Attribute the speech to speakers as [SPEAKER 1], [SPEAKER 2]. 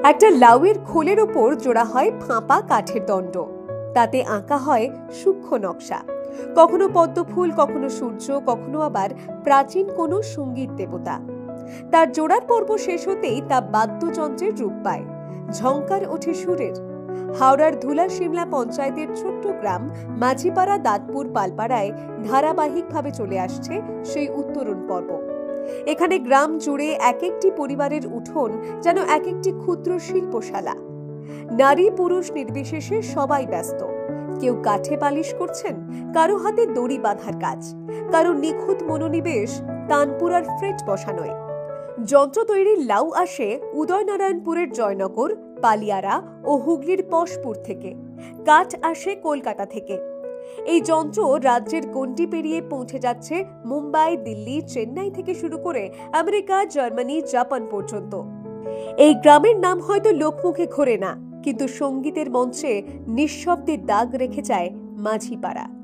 [SPEAKER 1] একটা লাউয়ের খোলের ওপর জোড়া হয় ফাঁপা কাঠের দণ্ড, তাতে আঁকা হয় সূক্ষ্ম নকশা, কখনো পদ্মফুল, কখনো সূর্য, কখনো আবার প্রাচীন কোনো সঙ্গীত দেবতা। তার জোড়ার পর্ব শেষ হতেই তা বাদ্যযন্ত্রের রূপ পায়, ঝংকার ওঠে সুরের। হাওড়ার ধুলা সিমলা পঞ্চায়েতের ছোট্ট গ্রাম মাঝিপাড়া দাঁতপুর পালপাড়ায় ধারাবাহিকভাবে চলে আসছে সেই উত্তরণ পর্ব। এখানে গ্রাম জুড়ে এক একটি পরিবারের উঠোন যেন এক একটি ক্ষুদ্র শিল্পশালা। নারী পুরুষ নির্বিশেষে সবাই ব্যস্ত। কেউ কাঠে পালিশ করছেন, কারো হাতে দড়ি বাঁধার কাজ, কারো নিখুঁত মনোনিবেশ তানপুরার ফ্রেট বসানোয়। যন্ত্র তৈরির লাউ আসে উদয়নারায়ণপুরের জয়নগর, পালিয়ারা ও হুগলির পশপুর থেকে। কাঠ আসে কলকাতা থেকে। এই যন্ত্র রাজ্যের গণ্ডি পেরিয়ে পৌঁছে যাচ্ছে মুম্বাই, দিল্লি, চেন্নাই থেকে শুরু করে আমেরিকা, জার্মানি, জাপান পর্যন্ত। এই গ্রামের নাম হয়তো লোকমুখে ঘোরে না, কিন্তু সঙ্গীতের মঞ্চে নিঃশব্দে দাগ রেখে যায় মাঝিপাড়া।